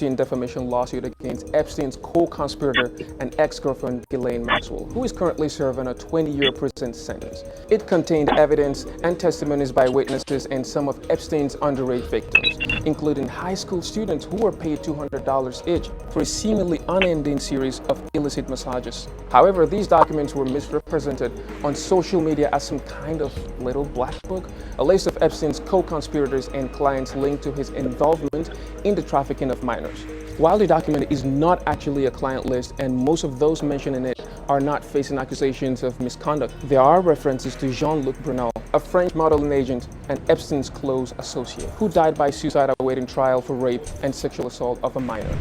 2015 defamation lawsuit against Epstein's co-conspirator and ex-girlfriend Ghislaine Maxwell, who is currently serving a 20-year prison sentence. It contained evidence and testimonies by witnesses and some of Epstein's underage victims, including high school students who were paid $200 each for a seemingly unending series of illicit massages. However, these documents were misrepresented on social media as some kind of little black book, a list of Epstein's co-conspirators and clients linked to his involvement in the trafficking of minors. While the document is not actually a client list and most of those mentioned in it are not facing accusations of misconduct, there are references to Jean-Luc Brunel, a French modeling agent and Epstein's close associate, who died by suicide awaiting trial for rape and sexual assault of a minor.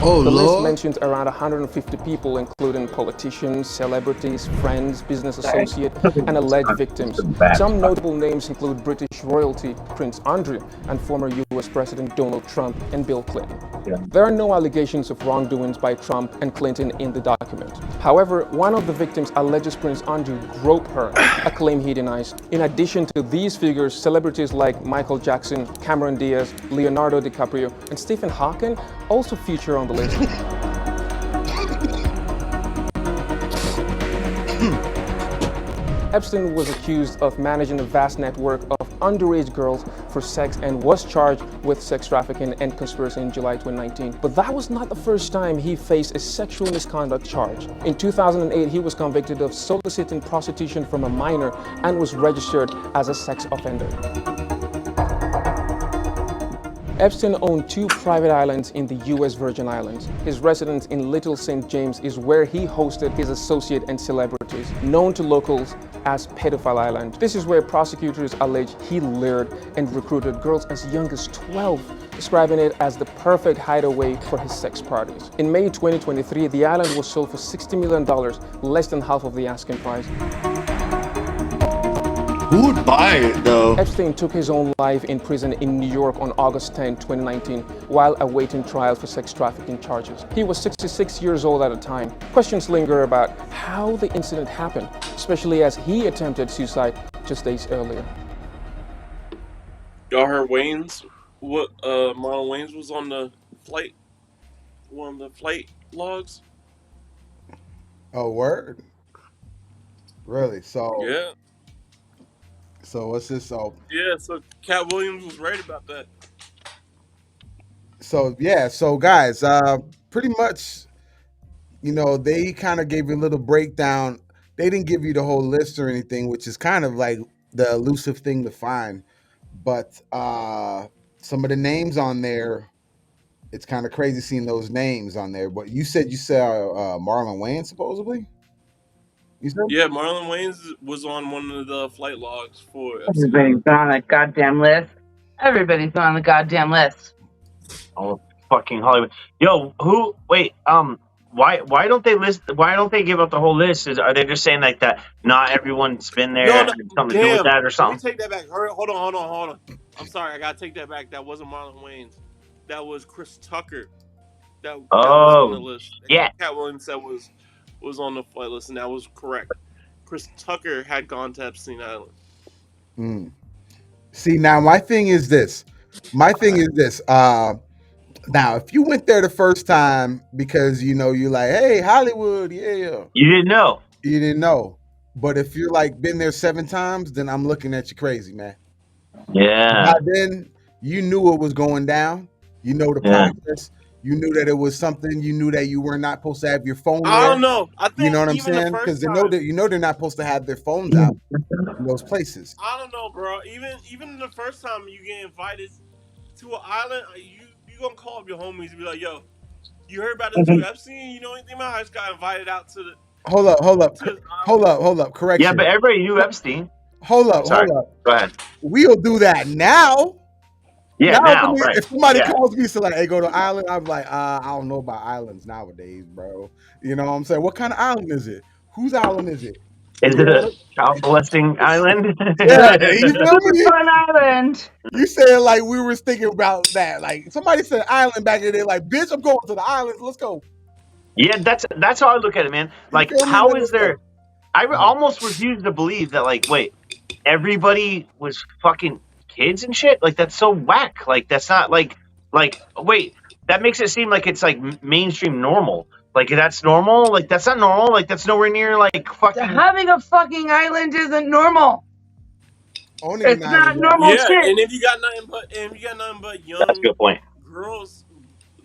Oh, The list Lord. mentions around 150 people, including politicians, celebrities, friends, business associates, and alleged victims. Some notable names include British royalty, Prince Andrew, and former US President Donald Trump and Bill Clinton. There are no allegations of wrongdoings by Trump and Clinton in the document. However, one of the victims alleges Prince Andrew groped her, a claim he denies. In addition to these figures, celebrities like Michael Jackson, Cameron Diaz, Leonardo DiCaprio, and Stephen Hawking also feature on the list. Epstein was accused of managing a vast network of underage girls for sex and was charged with sex trafficking and conspiracy in July 2019. But that was not the first time he faced a sexual misconduct charge. In 2008, he was convicted of soliciting prostitution from a minor and was registered as a sex offender. Epstein owned 2 private islands in the US Virgin Islands. His residence in Little St. James is where he hosted his associates and celebrities, known to locals as Pedophile Island. This is where prosecutors allege he lured and recruited girls as young as 12, describing it as the perfect hideaway for his sex parties. In May 2023, the island was sold for $60 million, less than half of the asking price. Who would buy it, though? Epstein took his own life in prison in New York on August 10, 2019, while awaiting trial for sex trafficking charges. He was 66 years old at the time. Questions linger about how the incident happened, especially as he attempted suicide just days earlier. Y'all heard Wayne's? What Marlon Wayne's was on the flight, one of the flight logs. Oh, word? Really? So, Yeah, so what's this? So, yeah. So Cat Williams was right about that. yeah. So, guys, pretty much, they kind of gave you a little breakdown. They didn't give you the whole list or anything, which is kind of like the elusive thing to find. But some of the names on there, it's kind of crazy seeing those names on there. But you said Marlon Wayans supposedly. You said? Yeah, Marlon Wayne's was on one of the flight logs for Epstein Everybody's Island. on the goddamn list. Everybody's on the goddamn list. Oh, fucking Hollywood. Yo, who? Wait, why don't they list? Why don't they give out the whole list? Are they just saying like that? Not everyone's been there. No, and something to do with that or Let me something. take that back. Hold on. I'm sorry, I gotta take that back. That wasn't Marlon Wayne's. That was Chris Tucker. That was on the list. Yeah. Cat Williams said was on the flight list, and that was correct. Chris Tucker had gone to Epstein Island. See, now my thing is this. Now, if you went there the first time because you're like, hey, Hollywood, yeah, You didn't know. you didn't know. But if you're like been there 7 times, then I'm looking at you crazy, man. Yeah. By then, you knew what was going down. You know the Yeah. process. You knew that it was something. You knew that you were not supposed to have your phone I there. don't know. I think You know what I'm even the saying? first Because time, they're not supposed to have their phones out in those places. I don't know, bro. Even the first time you get invited to an island, you gonna call up your homies and be like, "Yo, you heard about this dude Epstein? You know anything about? I just got invited out to the Hold up. to his island." Yeah, Correction. but everybody knew Epstein. Hold up. Sorry. Go ahead. We'll do that now. Yeah, now, right. If somebody Yeah. calls me, so like, hey, go to island, I'm like, I don't know about islands nowadays, bro. You know what I'm saying? What kind of island is it? Whose island is it? Is it a child blessing island? Yeah, you feel me? Fun Island. You said like we were thinking about that. Like somebody said island back in there, like, bitch, I'm going to the islands. Let's go. Yeah, that's how I look at it, man. Like, feel me? how Let's is there? go. I almost refuse to believe that. Like, wait, everybody was fucking kids and shit. Like that's so whack. Like that's not like wait, that makes it seem like it's like mainstream normal. Like that's normal. Like that's not normal. Like that's nowhere near like fucking. Having a fucking island isn't normal. Owning It's an not island, normal Yeah, shit. and if you got nothing but young That's a good point. girls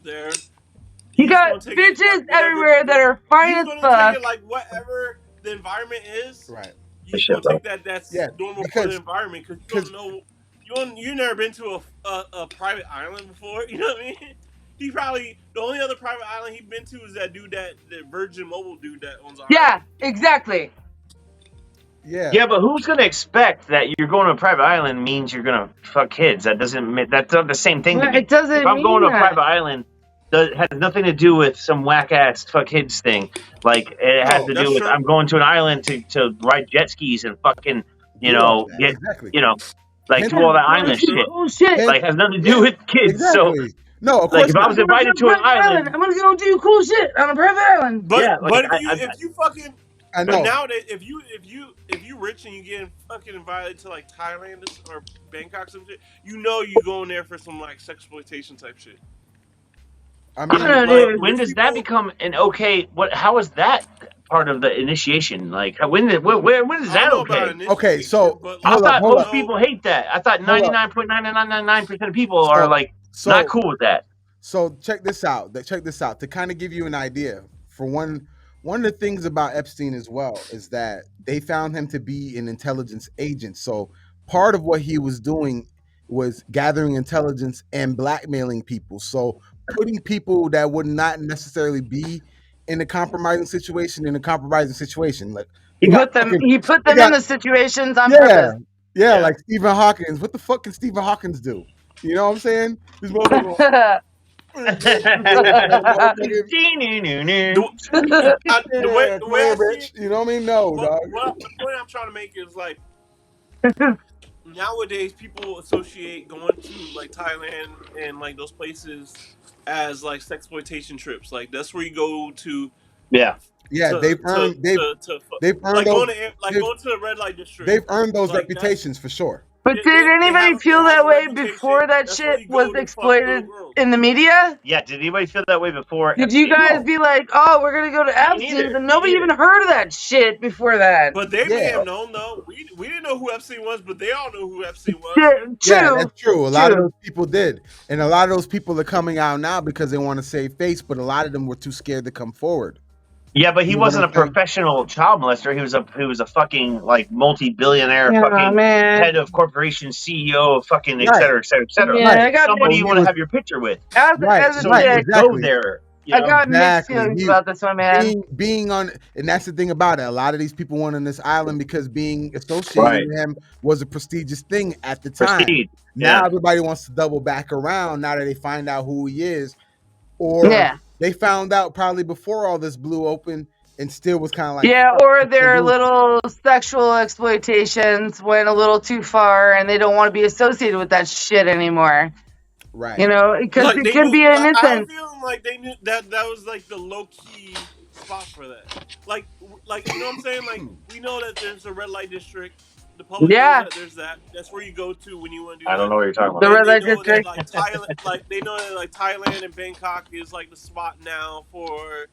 there, You got just gonna take it, bitches like, whatever- everywhere that are fine you're as gonna fuck. take it like whatever the environment is. right? You just Shit, gonna take that's Yeah, normal for because- the environment because you don't know. You never been to a private island before. You know what I mean? He probably the only other private island he's been to is that dude that Virgin Mobile dude that owns. Yeah, exactly. Yeah, but who's gonna expect that you're going to a private island means you're gonna fuck kids? That's not the same thing to me. It doesn't If I'm mean going to a that. private island, it has nothing to do with some whack ass fuck kids thing. Like it has to that's do with true. I'm going to an island to ride jet skis and fucking get exactly. like do all that island shit. Cool shit. Like has nothing to do with kids. So Exactly. No, of like course if I not. was invited to an island, I'm gonna go do cool shit on a private island. But Yeah, like, if you fucking I but know. nowadays if you rich and you get fucking invited to like Thailand or Bangkok some shit, you going there for some like sexploitation type shit. I I mean, don't know, Like, dude. when does that become an okay? How is that part of the initiation? Like when is I that don't know about okay? initiation, Okay, so but I hold thought up, hold most up. people hate that. I thought Hold up. 99.9999% of people are like not cool with that. So check this out. To kind of give you an idea. For one of the things about Epstein as well is that they found him to be an intelligence agent. So part of what he was doing was gathering intelligence and blackmailing people. So putting people that would not necessarily be in a compromising situation Like He put them in the situations on purpose. Yeah, like Stephen Hawkins. What the fuck can Stephen Hawkins do? You know what I'm saying? This motherfucker. The way I see it, you know what I mean? No, dog. the point I'm trying to make is like nowadays people associate going to like Thailand and like those places as like sexploitation trips. Like that's where you go to. Yeah. They've earned like those, going to the red light district. They've earned those like reputations for sure. But did anybody feel that way before that shit was exploited in the media? Yeah, did anybody feel that way before? Did you guys be like, oh, we're going to go to Epstein's? And nobody even heard of that shit before that. But they may have known, though. We didn't know who Epstein was, but they all knew who Epstein was. Yeah, that's true. A lot of those people did. And a lot of those people are coming out now because they want to save face, but a lot of them were too scared to come forward. Yeah, but he wasn't a professional child molester. He was a fucking like multi-billionaire fucking head of corporation, CEO, fucking et cetera, et cetera, et cetera. Yeah, somebody you want to have your picture with. As a chick, go there. I got mixed feelings about this one, man. Being on, and that's the thing about it. A lot of these people went on this island because being associated with him was a prestigious thing at the time. Now everybody wants to double back around now that they find out who he is, or they found out probably before all this blew open and still was kind of like or their little sexual exploitations went a little too far and they don't want to be associated with that shit anymore. Right. You know, because it can be innocent. I feel like they knew that was like the low key spot for that. Like you know what I'm saying? Like we know that there's a red light district. The public knows that there's that. That's where you go to when you want to do that. I don't know what you're talking about. The red light district. Like Thailand, they know that like Thailand and Bangkok is like the spot now for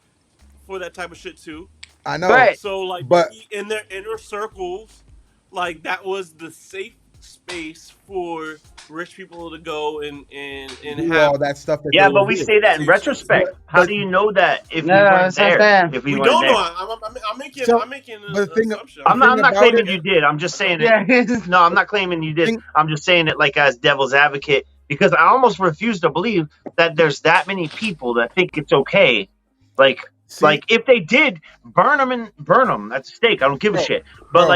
that type of shit too. I know. Right. So like, but in their inner circles, like that was the safe space for rich people to go and have all that stuff. But we say that in retrospect. How do you know that if we weren't there? If we don't know, I'm making an assumption. I'm not claiming you did. I'm just saying it. No, I'm not claiming you did. I'm just saying it like as devil's advocate because I almost refuse to believe that there's that many people that think it's okay. Like if they did burn them at the stake, I don't give a shit. But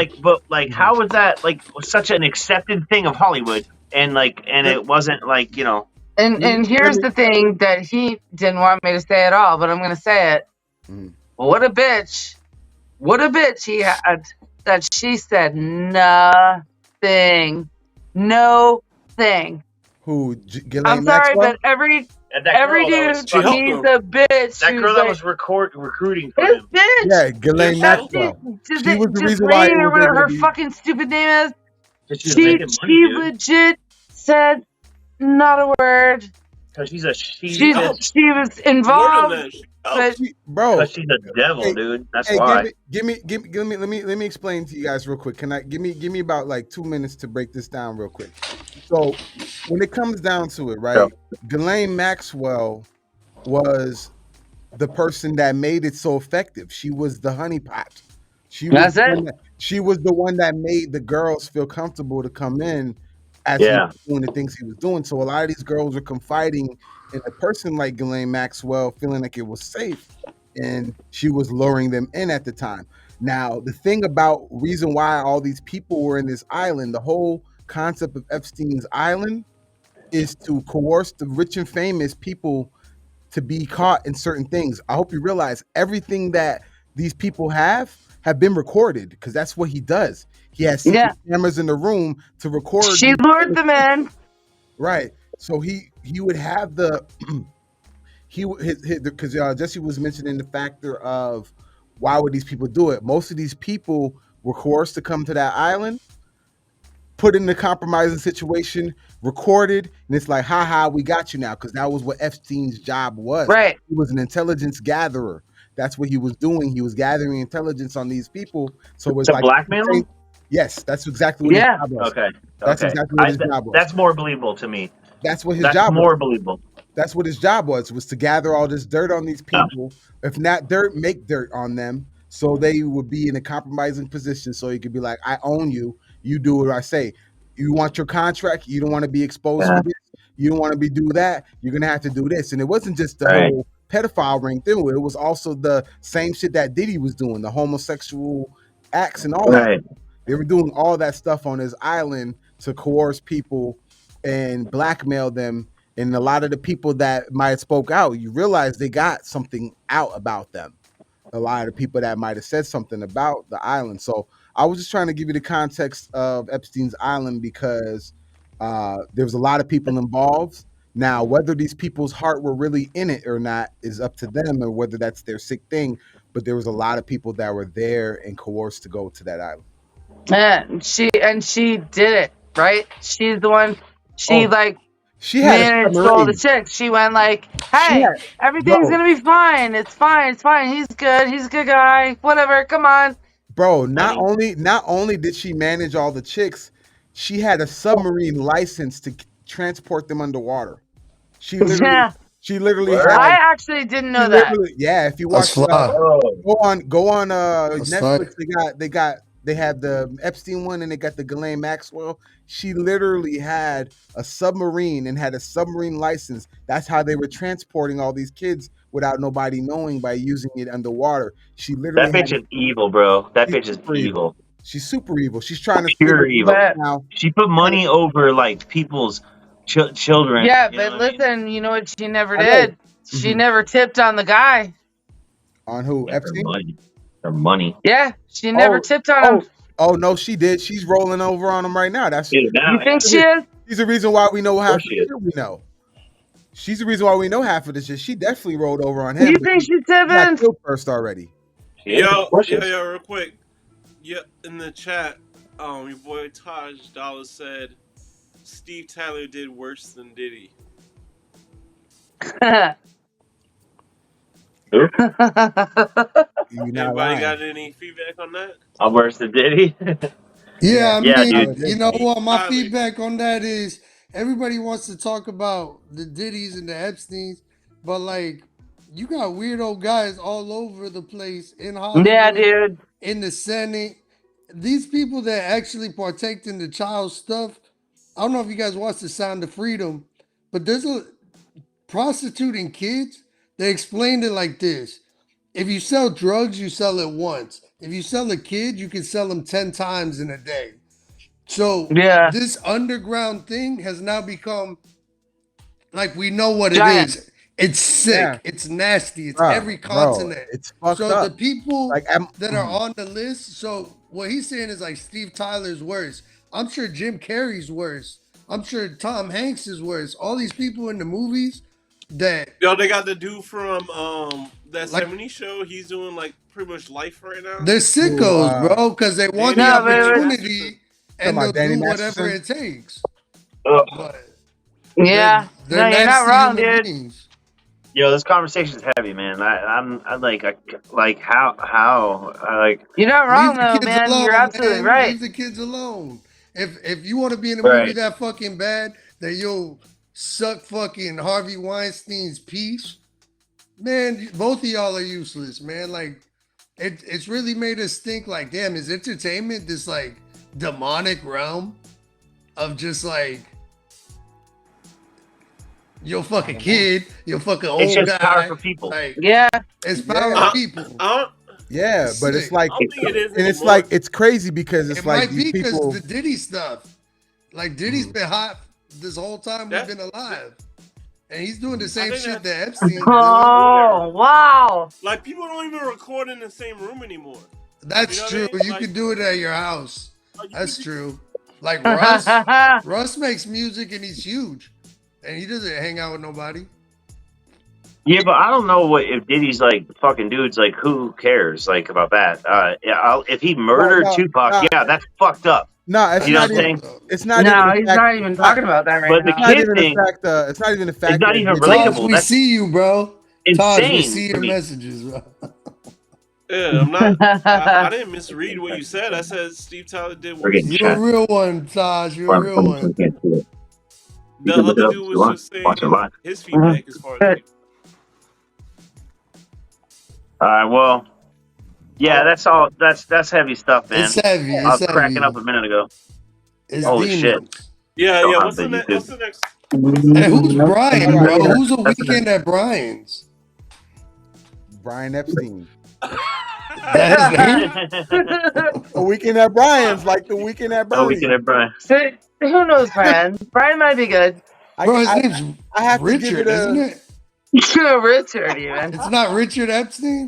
how is that like such an accepted thing of Hollywood? And it wasn't like, you know. And here's the thing that he didn't want me to say at all, but I'm going to say it. What a bitch he had that she said nothing. Who? I'm sorry, but every dude needs a bitch. That girl that was recruiting for him. Bitch. Yeah, Ghislaine Maxwell. She was the reason why. Or whatever her fucking stupid name is. She legit said not a word. Because she's a She she helped She was more than involved, that. She but helped. Bro, because she's a devil, hey, dude. That's hey, why. give me. Let me explain to you guys real quick. Can I give me about like 2 minutes to break this down real quick? So when it comes down to it, So right? Ghislaine Maxwell was the person that made it so effective. She was the honeypot. that's it. She was the one that made the girls feel comfortable to come in as he yeah, was doing the things he was doing. So a lot of these girls were confiding in a person like Ghislaine Maxwell, feeling like it was safe, and she was luring them in at the time. Now, the thing about reason why all these people were in this island, the whole concept of Epstein's Island is to coerce the rich and famous people to be caught in certain things. I hope you realize everything that these people have been recorded because that's what he does. He has secret Yeah, cameras in the room to record she these lured famous them people. in. Right. So he would have the he because Jesse was mentioning the factor of why would these people do it? Most of these people were coerced to come to that island, put in a compromising situation, recorded, and it's like, haha, we got you now, because that was what Epstein's job was. Right. He was an intelligence gatherer. That's what he was doing. He was gathering intelligence on these people. So it was to like, blackmail them. yes, that's exactly what his Yeah. job was. Okay, That's okay. exactly what his job was. That's more believable to me. That's what his That's job was. more believable. That's what his job was to gather all this dirt on these Yeah. people. If not dirt, make dirt on them, so they would be in a compromising position. So he could be like, I own you. You do what I say. You want your contract. You don't want to be exposed for Yeah. this. You don't want to be do that. You're gonna have to do this. And it wasn't just the Right. whole pedophile ring thing. It was also the same shit that Diddy was doing, the homosexual acts and all that. Right. They were doing all that stuff on his island to coerce people and blackmail them. And a lot of the people that might have spoke out, you realize they got something out about them. A lot of the people that might have said something about the island. So I was just trying to give you the context of Epstein's Island because there was a lot of people involved. Now, whether these people's heart were really in it or not is up to them, or whether that's their sick thing. But there was a lot of people that were there and coerced to go to that island. Yeah. She did it, right? She's the one. She Oh, like she had a managed all the submarine. chicks. She went like, She "Hey, had, everything's bro, gonna be fine. It's fine. It's fine. He's good. He's a good guy. Whatever. Come on." bro. Money. Not only did she manage all the chicks, she had a submarine license to transport them underwater. She literally, Yeah. she literally Word. had. I actually didn't She know that. literally, yeah. If you That's watch, fly. Oh, go on That's fly. Netflix. They have the Epstein one and they got the Ghislaine Maxwell. She literally had a submarine and had a submarine license. That's how they were transporting all these kids without nobody knowing by using it underwater. She literally that had bitch is evil, bro. That She's bitch is super evil. evil. She's super evil. She's trying to figure Pure it evil. out But now. She put money over like people's children. yeah, You know but what I mean? listen, you know what she never I know. did? She never tipped on the guy. On who? Yeah, for Epstein? money. For money. Yeah, she never Oh, tipped on him. oh, oh no, she did. She's rolling over on him right now. That's Yeah, now, You yeah. think she is? she's the reason why we know Of half course the she is. shit we know. She's the reason why we know half of this shit. She definitely rolled over on him, You but think she's he got tipping? killed first already. She is. Of course she is. Real quick. Yeah, in the chat, your boy Taj Dollar said Steve Tyler did worse than Diddy. Who? You're not Anybody lying. got any feedback on that? I'm worse than Diddy. Yeah, Yeah, I Yeah, mean, dude. Tyler you did know though. what? My Tyler. feedback on that is everybody wants to talk about the Diddy's and the Epstein's, but like, you got weirdo guys all over the place in Yeah, Hollywood, dude. in the Senate. These people that actually partake in the child stuff. I don't know if you guys watch The Sound of Freedom, but there's a prostituting kids. They explained it like this: if you sell drugs, you sell it once. If you sell a kid, you can sell them 10 times in a day. So Yeah, this underground thing has now become like we know what it giant. is. It's Yeah, sick. It's nasty. It's every bro, continent. it's fucked So the up. people Like I'm, that are on the list. So what he's saying is like Steve Tyler's worse. I'm sure Jim Carrey's worse. I'm sure Tom Hanks is worse. All these people in the movies that Yo, they got the dude from that like 70s show. He's doing like pretty much life right now. they're who, sickos, bro, because they want the Danny No, but it was Masterson. opportunity talking and they'll about Danny do whatever Masterson. it takes. Ugh. But Yeah. they're No, you're not nasty wrong, human dude. beings. Yo, this conversation's heavy, man. I'm like how like You're not wrong Leave the though, kids man. You're alone, absolutely man. right. Leave the kids alone. If you want to be in a movie right. that fucking bad that you'll suck fucking Harvey Weinstein's piece, man, both of y'all are useless, man. Like it's really made us think like, damn, is entertainment this like demonic realm of just like you'll fuck a kid, you'll fuck an It's old just power guy, for people. like Yeah. it's power Yeah. of people. I don't, Yeah, It's but it's sick. like, I don't think it is and it's anymore. like it's crazy because it's It like might these be because people. the Diddy stuff. Like Diddy's Mhm. been hot this whole time we've That's- been alive, and he's doing the same think shit that's- that Epstein's doing. Oh, wow. Like people don't even record in the same room anymore. That's You know what true. I mean? You Like- can do it at your house. Like, you That's could- true. Like Russ makes music and he's huge, and he doesn't hang out with nobody. Yeah, but I don't know what if Diddy's like fucking dudes. Like, who cares? Like about that? Yeah, if he murdered no, Tupac, no. yeah, that's fucked up. No, it's You know not what I'm even. saying? It's not No, even. he's The fact, not even talking about that right But the It's now. not kid even thing the fact. It's not even the fact not that even Diddy- Taj, relatable. we That's see you, bro. Taj, we insane see to your me. messages, bro. Yeah, I'm not. I didn't misread what you said. I said Steve Tyler did We're what getting You chat. a real one, Taj. You a Can't real one. see it. You the can look it other up dude if you was want. just saying Watch it live. his feedback as far as like, All right. Well, yeah, that's all. That's heavy stuff, man. It's heavy. I It's was cracking up heavy. a minute ago. It's Holy shit! demons. yeah. Don't have What's the the next? YouTube. What's the next? And who's Brian, All bro? right. Who's a That's the weekend at Brian's? Brian Epstein. That his name? A weekend at Brian's, like the weekend at Oh, we can Bernie's. have Brian. Who knows, Brian? Brian might be good. Bro, his I name's have to give Richard, it isn't a it? Richard, even. It's not Richard Epstein?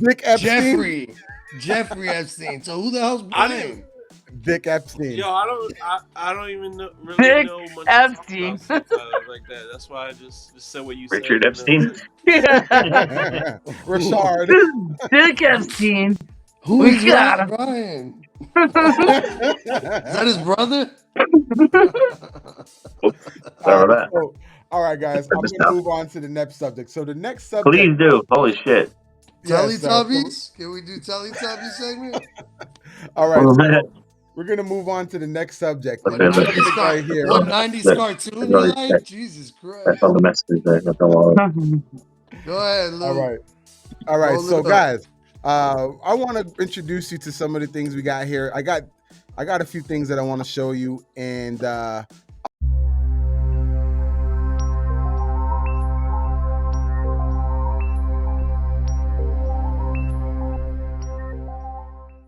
Dick Epstein. Jeffrey Epstein. So who the hell's I Brian? didn't. Dick Epstein. Yo, I don't even know, really Dick know much Epstein. about Steve Tyler like that. That's why I just said what you Richard said. Epstein. Richard. Dick Epstein. Who We is got him. Brian? Is that his brother? Sorry about that. So, all right, guys. I'm Good gonna stuff. move on to the next subject. So the next subject. Please do. Holy shit. Teletubbies? Can we do Teletubbies segment? All right. So we're gonna move on to the next subject. What The next 90s, subject right here. what 90s cartoon you like? Jesus Christ. all the messages there. That's all. Go ahead, Lou. All right. Roll So it up. guys, I want to introduce you to some of the things we got here. I got a few things that I want to show you, and